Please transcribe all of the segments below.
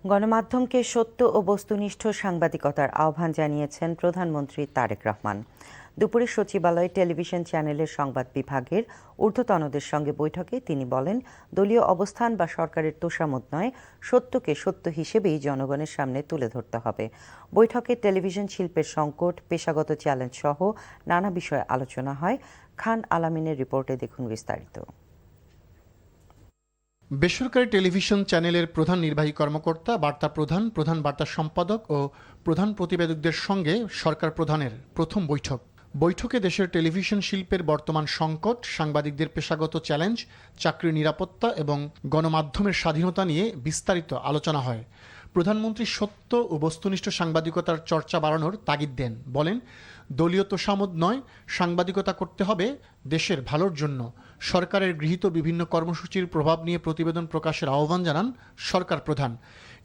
গণমাধ্যমকে সত্য ও বস্তুনিষ্ঠ সাংবাদিকতার আহ্বান জানিয়েছেন প্রধানমন্ত্রী তারেক রহমান। দুপুরে সচিবালয়ে টেলিভিশন চ্যানেলের সংবাদ বিভাগের ঊর্ধ্বতনদের সঙ্গে বৈঠকে তিনি বলেন, দলীয় অবস্থান বা সরকারের তোষামোদ নয়, সত্যকে সত্য হিসেবেই জনগণের সামনে তুলে ধরতে হবে। বৈঠকে টেলিভিশন শিল্পের সংকট, পেশাগত চ্যালেঞ্জ সহ নানা বিষয়ে আলোচনা হয়। খান আলামিনের রিপোর্টে দেখুন বিস্তারিত। বেসরকারি টেলিভিশন চ্যানেলের প্রধান নির্বাহী কর্মকর্তা, বার্তা প্রধান, প্রধান বার্তা সম্পাদক ও প্রধান প্রতিবেদকদের সঙ্গে সরকার প্রধানের প্রথম বৈঠকে দেশের টেলিভিশন শিল্পের বর্তমান সংকট, সাংবাদিকদের পেশাগত চ্যালেঞ্জ, চাকরির নিরাপত্তা এবং গণমাধ্যমের স্বাধীনতা নিয়ে বিস্তারিত আলোচনা হয়। প্রধানমন্ত্রী সত্য ও বস্তুনিষ্ঠ সাংবাদিকতার চর্চা বাড়ানোর তাগিদ দেন। বলেন, দলীয় তোষামোদ নয়, সাংবাদিকতা করতে হবে দেশের ভালোর জন্য। সরকারের গৃহীত বিভিন্ন কর্মসূচির প্রভাব নিয়ে প্রতিবেদন প্রকাশের আহ্বান জানান সরকার প্রধান।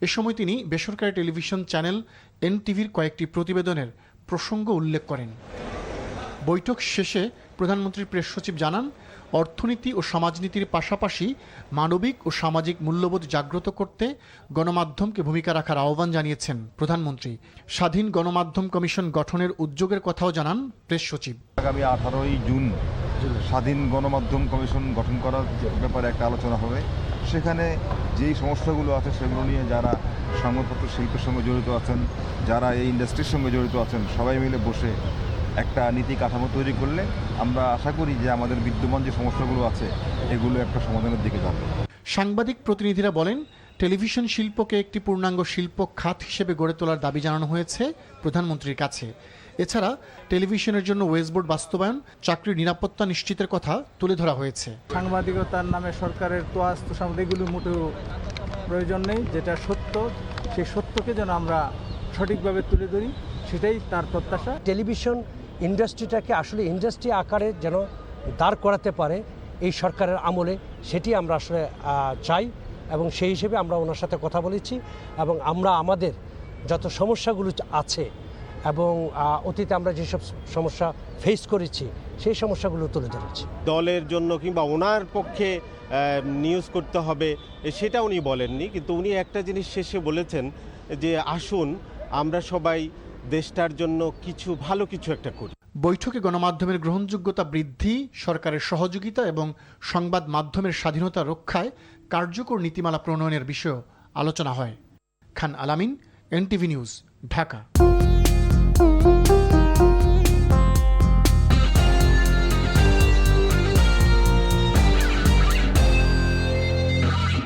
এ সময় তিনি বেসরকারি টেলিভিশন চ্যানেল এনটিভির কয়েকটি প্রতিবেদনের প্রসঙ্গ উল্লেখ করেন। বৈঠক শেষে প্রধানমন্ত্রীর প্রেস সচিব জানান, অর্থনীতি ও সমাজনীতির পাশাপাশি মানবিক ও সামাজিক মূল্যবোধ জাগ্রত করতে গণমাধ্যমকে ভূমিকা রাখার আহ্বান জানিয়েছেন প্রধানমন্ত্রী। স্বাধীন গণমাধ্যম কমিশন গঠনের উদ্যোগের কথাও জানান প্রেস সচিব। আগামী 18ই জুন স্বাধীন গণমাধ্যম কমিশন গঠন করার ব্যাপারে একটা আলোচনা হবে। সেখানে যেই সমস্যাগুলো আছে সেগুলো নিয়ে যারা সংবাদপত্র শিল্পের সঙ্গে জড়িত আছেন, যারা এই ইন্ডাস্ট্রির সঙ্গে জড়িত আছেন, সবাই মিলে বসে একটা নীতি কাঠামো তৈরি করলে আমরা আশা করি যে আমাদের বিদ্যমান যে সমস্যাগুলো আছে এগুলো একটা সমাধানের দিকে যাবে। সাংবাদিক প্রতিনিধিরা বলেন, টেলিভিশন শিল্পকে একটি পূর্ণাঙ্গ শিল্প খাত হিসেবে গড়ে তোলার দাবি জানানো হয়েছে প্রধানমন্ত্রীর কাছে। এছাড়া টেলিভিশনের জন্য ওয়েজবোর্ড বাস্তবায়ন, চাকরির নিরাপত্তা নিশ্চিতের কথা তুলে ধরা হয়েছে। সাংবাদিকতার নামে সরকারের তোষামোদ এগুলো মোটেও প্রয়োজন নেই। যেটা সত্য, সেই সত্যকে যেন আমরা সঠিকভাবে তুলে ধরি, সেটাই তার প্রত্যাশা। টেলিভিশন ইন্ডাস্ট্রিটাকে আসলে ইন্ডাস্ট্রি আকারে যেন দাঁড় করাতে পারে এই সরকারের আমলে, সেটি আমরা আসলে চাই এবং সেই হিসেবে আমরা ওনার সাথে কথা বলেছি এবং আমরা আমাদের যত সমস্যাগুলো আছে এবং অতীতে আমরা যেসব সমস্যা ফেস করেছি সেই সমস্যাগুলো তুলে ধরেছি। দলের জন্য কিংবা ওনার পক্ষে নিউজ করতে হবে সেটা উনি বলেননি, কিন্তু উনি একটা জিনিস শেষে বলেছেন যে আসুন আমরা সবাই দেশটার জন্য ভালো কিছু একটা করি। বৈঠকে গণমাধ্যমের গ্রহণযোগ্যতা বৃদ্ধি, সরকারের সহযোগিতা এবং সংবাদ মাধ্যমের স্বাধীনতা রক্ষায় কার্যকর নীতিমালা প্রণয়নের বিষয়েও আলোচনা হয়। খান আলামিন, এনটিভি নিউজ, ঢাকা।